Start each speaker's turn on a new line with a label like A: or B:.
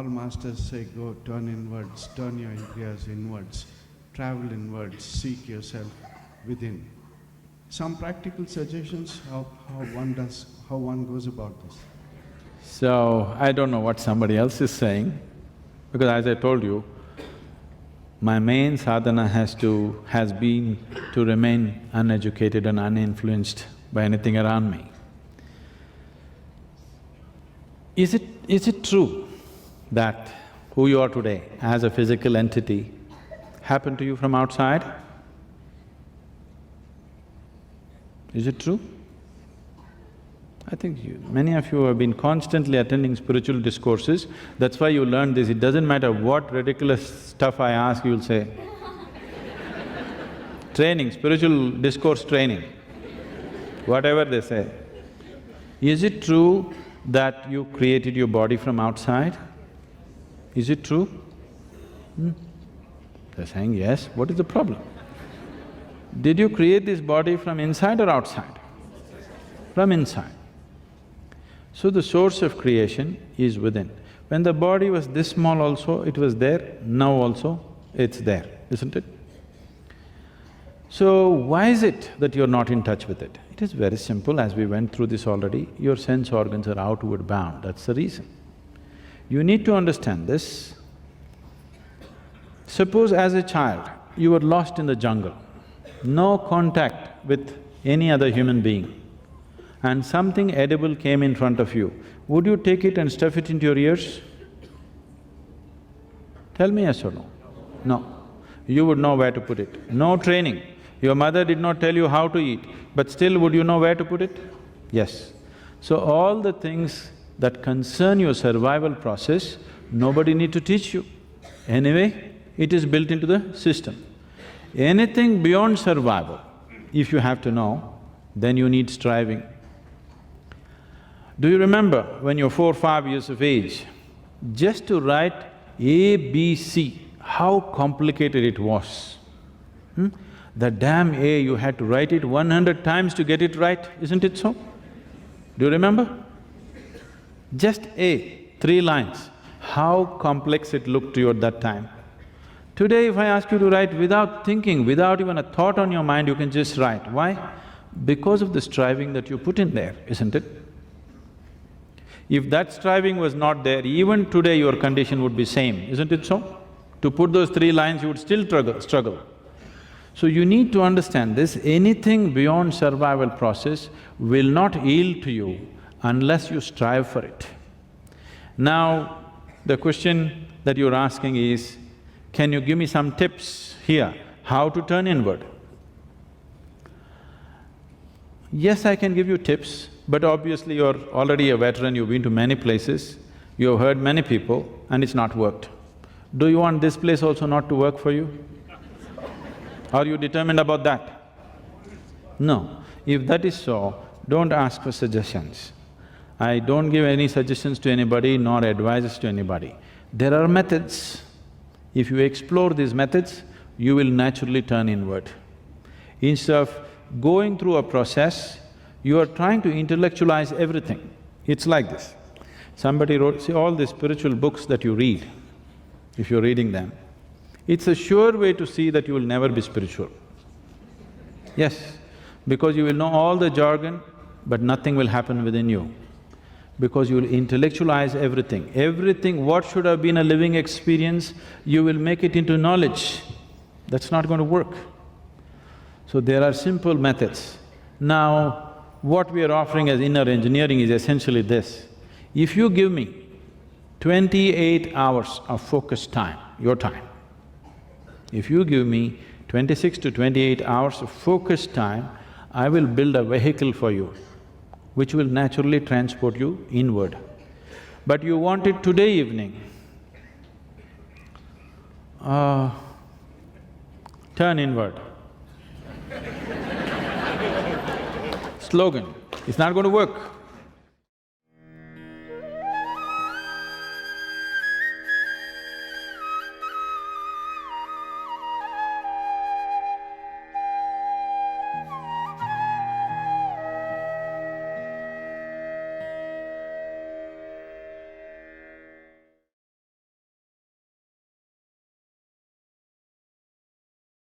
A: all masters say go turn inwards, turn your indriyas inwards, travel inwards, seek yourself within. Some practical suggestions how one goes about this.
B: So, I don't know what somebody else is saying, because as I told you, my main sadhana has been to remain uneducated and uninfluenced by anything around me. Is it true that who you are today as a physical entity happened to you from outside? Is it true? I think many of you have been constantly attending spiritual discourses, that's why you learned this. It doesn't matter what ridiculous stuff I ask, you'll say. Training, spiritual discourse training, whatever they say. Is it true that you created your body from outside? Is it true? They're saying yes, what is the problem? Did you create this body from inside or outside? From inside. So the source of creation is within. When the body was this small also, it was there, now also it's there, isn't it? So why is it that you're not in touch with it? It is very simple, as we went through this already, your sense organs are outward bound, that's the reason. You need to understand this. Suppose as a child, you were lost in the jungle, no contact with any other human being, and something edible came in front of you, would you take it and stuff it into your ears? Tell me yes or no? No. You would know where to put it. No training. Your mother did not tell you how to eat, but still would you know where to put it? Yes. So all the things that concern your survival process, nobody need to teach you. Anyway, it is built into the system. Anything beyond survival, if you have to know, then you need striving. Do you remember when you're 4 or 5 years of age, just to write A, B, C, how complicated it was? The damn A, you had to write it 100 times to get it right, isn't it so? Do you remember? Just A, 3 lines, how complex it looked to you at that time. Today if I ask you to write without thinking, without even a thought on your mind, you can just write. Why? Because of the striving that you put in there, isn't it? If that striving was not there, even today your condition would be same, isn't it so? To put those 3 lines, you would still struggle. So you need to understand this, anything beyond survival process will not yield to you unless you strive for it. Now, the question that you're asking is, can you give me some tips here, how to turn inward? Yes, I can give you tips, but obviously you're already a veteran, you've been to many places, you've heard many people and it's not worked. Do you want this place also not to work for you? Are you determined about that? No. If that is so, don't ask for suggestions. I don't give any suggestions to anybody nor advices to anybody. There are methods. If you explore these methods, you will naturally turn inward. Instead of going through a process, you are trying to intellectualize everything. It's like this. Somebody wrote… see, all the spiritual books that you read, if you're reading them, it's a sure way to see that you will never be spiritual. Yes, because you will know all the jargon, but nothing will happen within you. Because you will intellectualize everything. Everything, what should have been a living experience, you will make it into knowledge. That's not going to work. So there are simple methods. Now, what we are offering as InnerEngineering is essentially this. If you give me 28 hours of focused time, your time, if you give me 26 to 28 hours of focused time, I will build a vehicle for you, which will naturally transport you inward. But you want it today evening, turn inward. Slogan, it's not going to work.